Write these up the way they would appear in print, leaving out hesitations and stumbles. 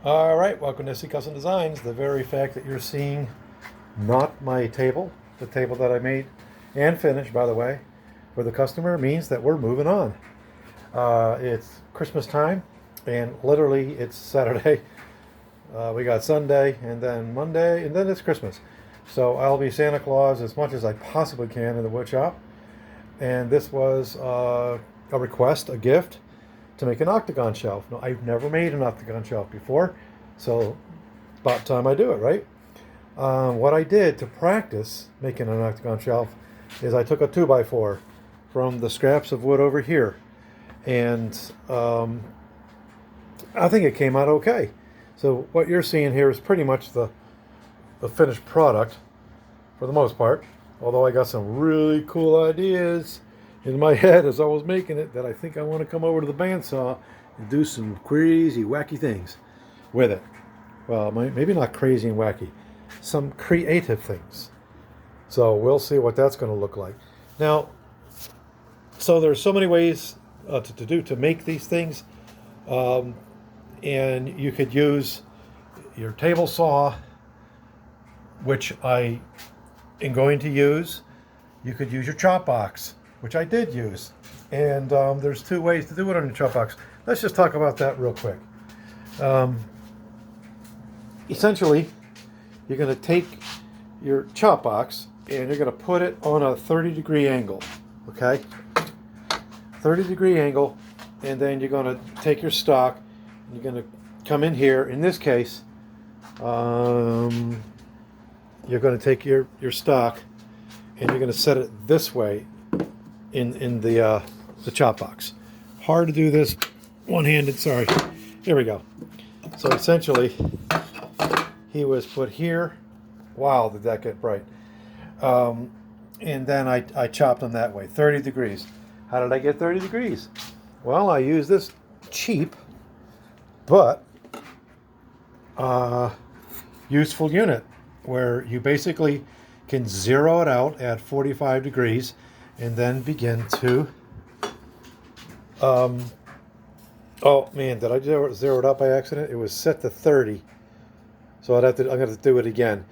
All right, welcome to See Custom Designs. The very fact that you're seeing not my table, the table that I made and finished, by the way, for the customer means that we're moving on. It's Christmas time, and literally it's Saturday. We got Sunday, and then Monday, and then it's Christmas. So I'll be Santa Claus as much as I possibly can in the wood shop. And this was a request, a gift, to make an octagon shelf. Now, I've never made an octagon shelf before, so about time I do it, right? What I did to practice making an octagon shelf is I took a 2x4 from the scraps of wood over here, and I think it came out okay. So what you're seeing here is pretty much the finished product for the most part, although I got some really cool ideas in my head as I was making it that I think I want to come over to the bandsaw and do some crazy, wacky things with it. Well, maybe not crazy and wacky, some creative things. So we'll see what that's going to look like. Now, so there's so many ways to make these things, and you could use your table saw, which I am going to use. You could use your chop box, which I did use. And there's two ways to do it on your chop box. Let's just talk about that real quick. Essentially, you're going to take your chop box and you're going to put it on a 30-degree angle, okay? 30-degree angle, and then you're going to take your stock and you're going to come in here. In this case, you're going to take your stock and you're going to set it this way in the chop box. Hard to do this one-handed, sorry. Here we go. So essentially, he was put here. Wow, did that get bright. And then I chopped him that way, 30 degrees. How did I get 30 degrees? Well, I used this cheap, but useful unit where you basically can zero it out at 45 degrees and then begin to oh man, did I zero it up by accident? It was set to 30, so I'm gonna have to do it again.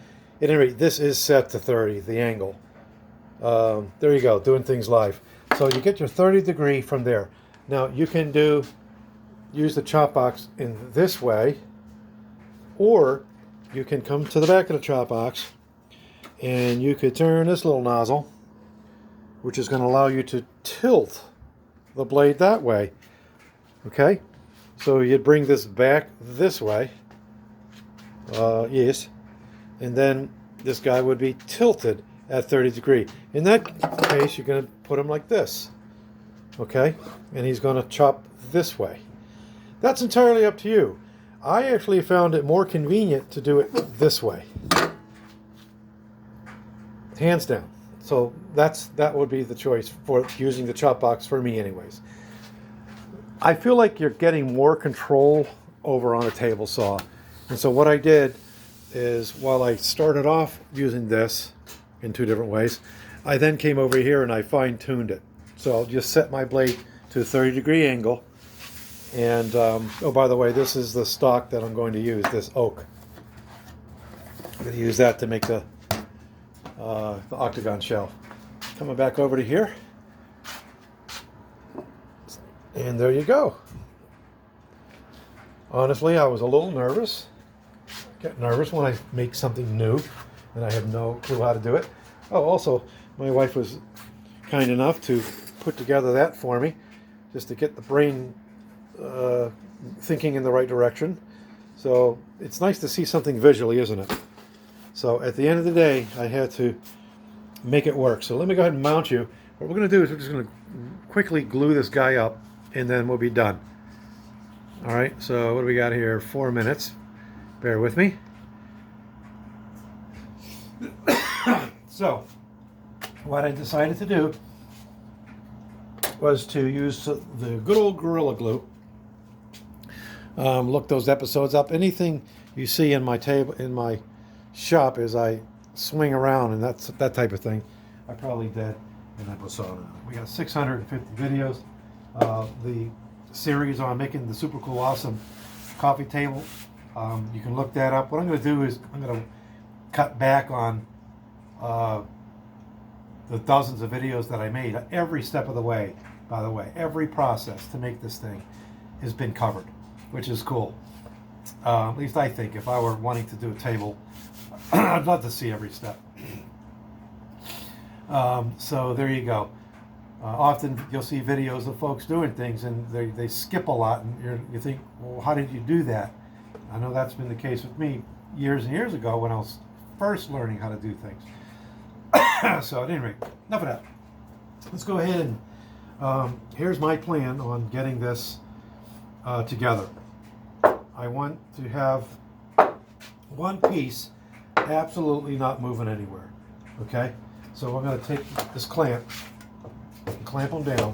At any rate, this is set to 30, the angle. There you go, doing things live. So you get your 30 degree from there. Now you can use the chop box in this way, or you can come to the back of the chop box and you could turn this little nozzle, which is going to allow you to tilt the blade that way. Okay, so you'd bring this back this way, yes, and then this guy would be tilted at 30 degree. In that case, you're going to put him like this, okay, and he's going to chop this way. That's entirely up to you. I actually found it more convenient to do it this way, hands down. So that would be the choice for using the chop box for me anyways. I feel like you're getting more control over on a table saw. And so what I did is, while I started off using this in two different ways, I then came over here and I fine-tuned it. So I'll just set my blade to a 30-degree angle. And, oh, by the way, this is the stock that I'm going to use, this oak. I'm going to use that to make the octagon shelf. Coming back over to here, and there you go. Honestly, I was a little nervous. Get nervous when I make something new and I have no clue how to do it. Oh, also, my wife was kind enough to put together that for me, just to get the brain thinking in the right direction. So it's nice to see something visually, isn't it? So at the end of the day, I had to make it work. So let me go ahead and mount you. What we're going to do is we're just going to quickly glue this guy up, and then we'll be done. All right, so what do we got here? 4 minutes. Bear with me. So what I decided to do was to use the good old Gorilla Glue. Look those episodes up. Anything you see in my table, in my shop, is I swing around, and that's that type of thing. I probably did an episode. We got 650 videos. The series on making the super cool, awesome coffee table You can look that up. What I'm going to do is I'm going to cut back on the dozens of videos that I made. Every step of the way, by the way, every process to make this thing has been covered, which is cool. At least I think if I were wanting to do a table, I'd love to see every step. So there you go. Often you'll see videos of folks doing things and they skip a lot, and you think, well, how did you do that? I know that's been the case with me years and years ago when I was first learning how to do things. So at any rate, enough of that. Let's go ahead and here's my plan on getting this together. I want to have one piece absolutely not moving anywhere. Okay, so I'm going to take this clamp and clamp them down.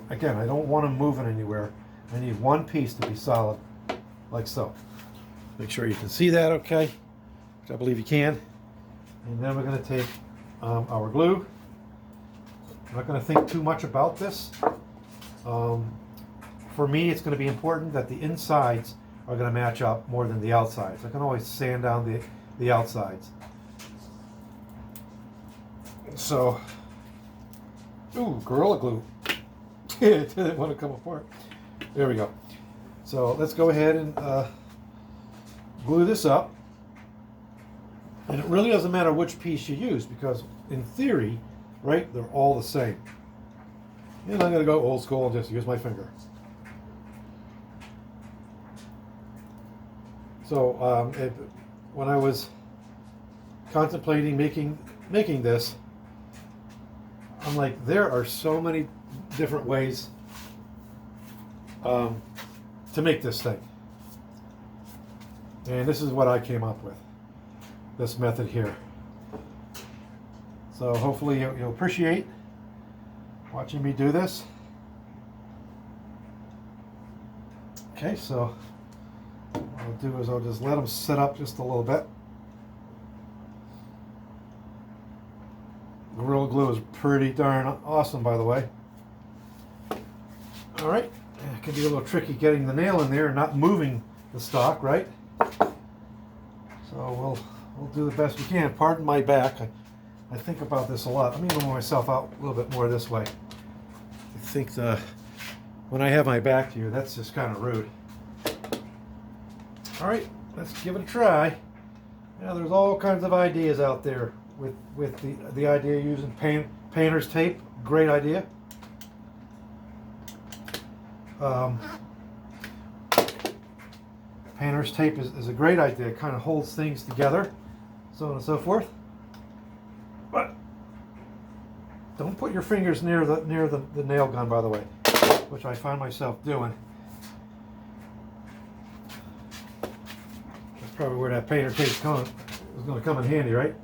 Again, I don't want them moving anywhere. I need one piece to be solid, like so. Make sure you can see that, okay? Which I believe you can. And then we're going to take our glue. I'm not going to think too much about this. For me, it's going to be important that the insides are going to match up more than the outsides. I can always sand down the outsides. So, ooh, Gorilla Glue. It didn't want to come apart. There we go. So let's go ahead and glue this up. And it really doesn't matter which piece you use, because in theory, right, they're all the same. And I'm going to go old school and just use my finger. So when I was contemplating making this, I'm like, there are so many different ways to make this thing. And this is what I came up with, this method here. So hopefully you'll appreciate watching me do this. Okay, so what I'll do is I'll just let them sit up just a little bit. Gorilla Glue is pretty darn awesome, by the way. All right, it can be a little tricky getting the nail in there and not moving the stock, right? So we'll do the best we can. Pardon my back. I think about this a lot. Let me move myself out a little bit more this way. I think when I have my back to you, that's just kind of rude. All right, let's give it a try. Now, there's all kinds of ideas out there with the idea of using painter's tape. Great idea. Painter's tape is a great idea. It kind of holds things together, so on and so forth. But don't put your fingers near the nail gun, by the way, which I find myself doing. That's probably where that painter tape is going to come in handy, right?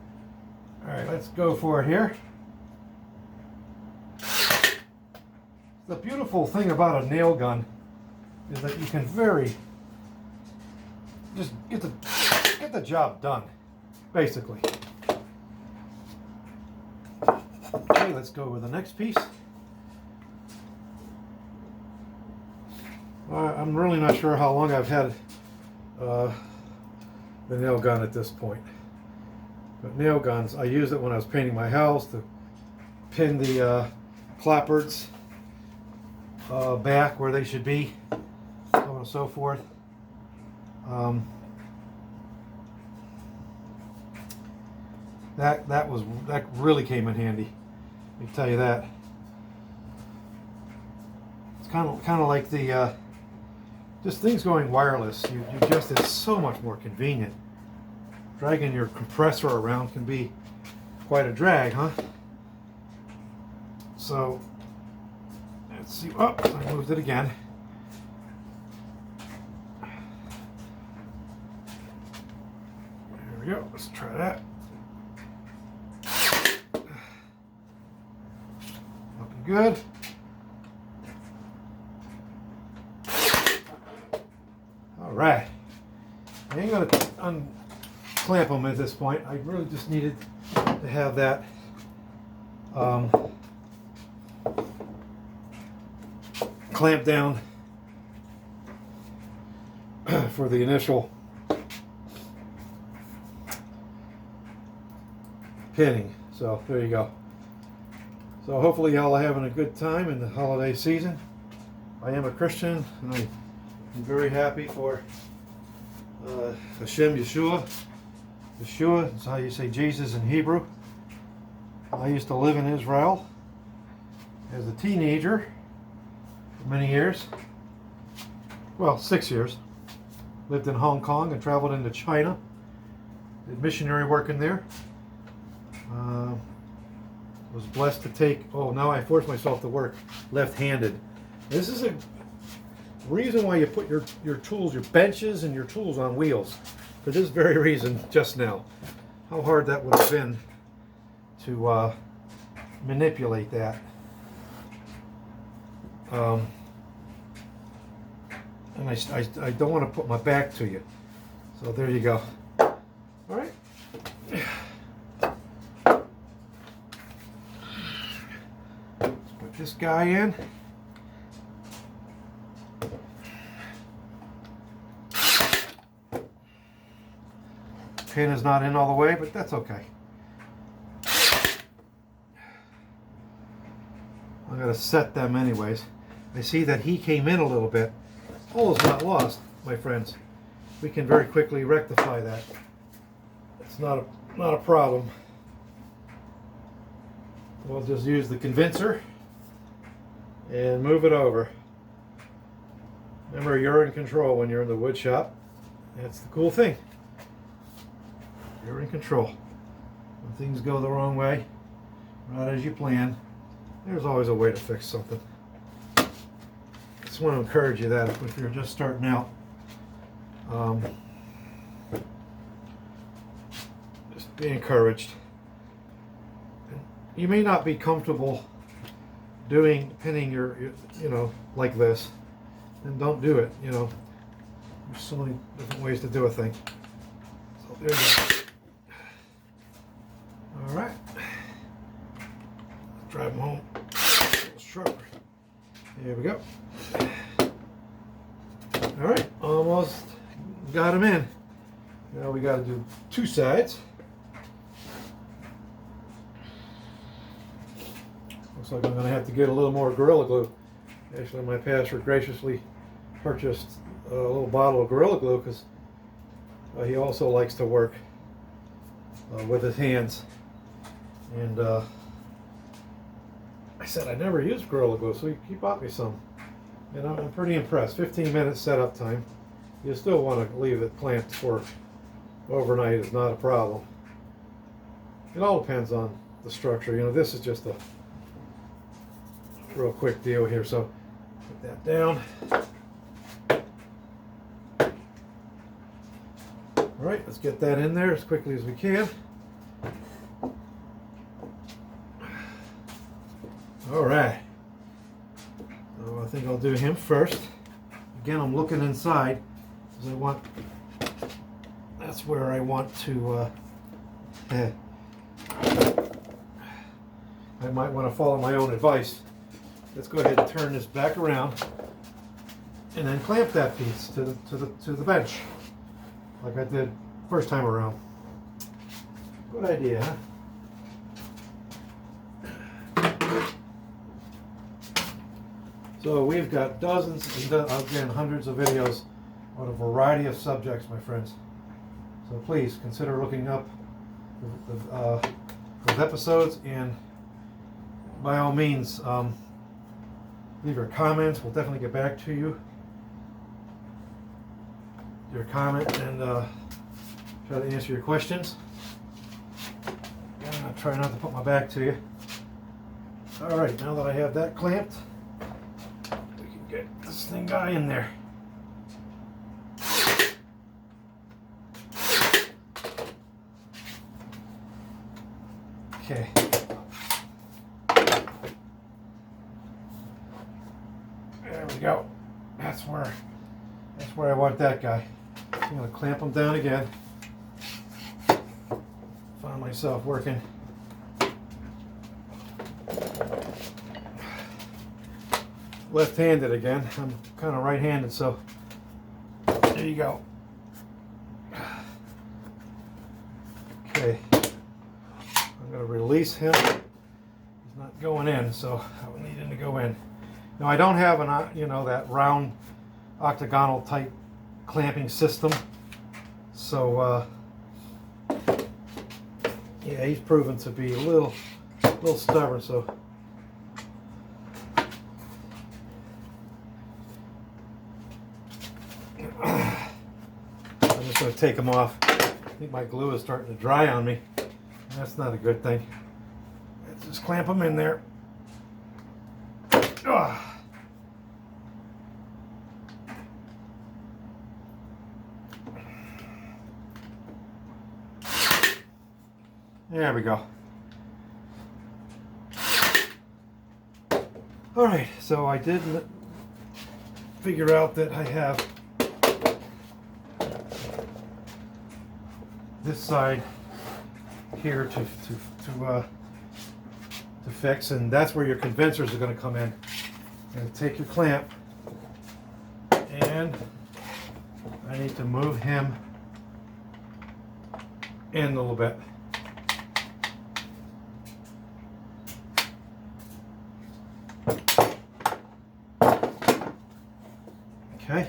All right, let's go for it here. The beautiful thing about a nail gun is that you can just get the job done, basically. Okay, let's go with the next piece. I'm really not sure how long I've had the nail gun at this point. But nail guns, I used it when I was painting my house to pin the clapboards back where they should be, so on and so forth. That really came in handy. Let me tell you that. It's kind of like the just things going wireless. It's so much more convenient. Dragging your compressor around can be quite a drag, huh? So let's see. Oh, I moved it again. There we go. Let's try that. Looking good. All right. I ain't gonna unclamp them at this point. I really just needed to have that clamp down for the initial pinning. So there you go. So hopefully y'all are having a good time in the holiday season. I am a Christian, and I'm very happy for Hashem Yeshua. Yeshua is how you say Jesus in Hebrew. I used to live in Israel as a teenager for many years. Well, 6 years. Lived in Hong Kong and traveled into China. Did missionary work in there. Was blessed to take, now I force myself to work left-handed. This is a reason why you put your tools, your benches and your tools on wheels. For this very reason just now. How hard that would have been to manipulate that. And I don't want to put my back to you. So there you go. All right. Let's put this guy in. Pin is not in all the way, but that's okay. I'm going to set them anyways. I see that he came in a little bit. All is not lost, my friends. We can very quickly rectify that. It's not a problem. We'll just use the convincer and move it over. Remember, you're in control when you're in the wood shop. That's the cool thing. You're in control. When things go the wrong way, not as you plan, there's always a way to fix something. Just want to encourage you that if you're just starting out, just be encouraged. You may not be comfortable pinning your like this, then don't do it. There's so many different ways to do a thing. So there you go. All right, drive them home a little sharper. There we go. All right, almost got them in. Now we got to do two sides. Looks like I'm going to have to get a little more Gorilla Glue. Actually, my pastor graciously purchased a little bottle of Gorilla Glue because he also likes to work with his hands. And I said I never used Gorilla Glue, so he bought me some. And I'm pretty impressed. 15 minutes setup time. You still want to leave it clamped for overnight is not a problem. It all depends on the structure. This is just a real quick deal here. So put that down. All right, let's get that in there as quickly as we can. All right. So I think I'll do him first. Again, I'm looking inside because that's where I want to, I might want to follow my own advice. Let's go ahead and turn this back around and then clamp that piece to the bench like I did first time around. Good idea, huh? So we've got dozens and again hundreds of videos on a variety of subjects, my friends. So please consider looking up those episodes, and by all means, leave your comments. We'll definitely get back to you. Your comment and try to answer your questions. I'll try not to put my back to you. All right, now that I have that clamped, we can get this guy in there. Okay. There we go. That's where I want that guy. I'm going to clamp him down again. Found myself working left-handed again. I'm kind of right-handed, so there There you go. Okay. I'm going to release him. He's not going in, so I don't need him to go in. Now I don't have an, you know, that round octagonal type clamping system. So yeah, he's proven to be a little stubborn. So I'm just going to take him off. I think my glue is starting to dry on me. That's not a good thing. Let's just clamp him in there. Ugh. There we go. All right, so I did figure out that I have this side here to fix, and that's where your condensers are going to come in. And take your clamp, and I need to move him in a little bit. Okay.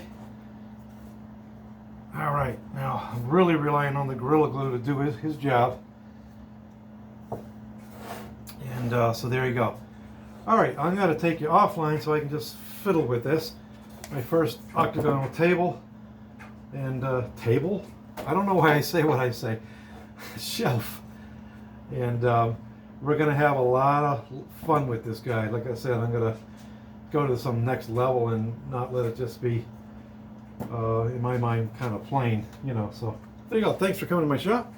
All right. Now I'm really relying on the Gorilla Glue to do his job. And so there you go. All right. I'm going to take you offline so I can just fiddle with this. My first octagonal table and table. I don't know why I say what I say. Shelf. And we're going to have a lot of fun with this guy. Like I said, I'm going to go to some next level and not let it just be, in my mind, kind of plain, you know. So there you go. Thanks for coming to my shop.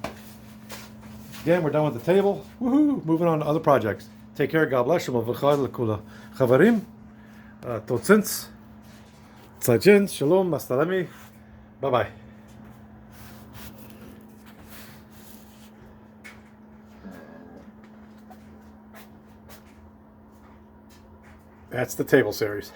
Again, we're done with the table. Woohoo! Moving on to other projects. Take care. God bless you. Chavarim. Totzins. Tzajin. Shalom. Mastalami. Bye-bye. That's the table series.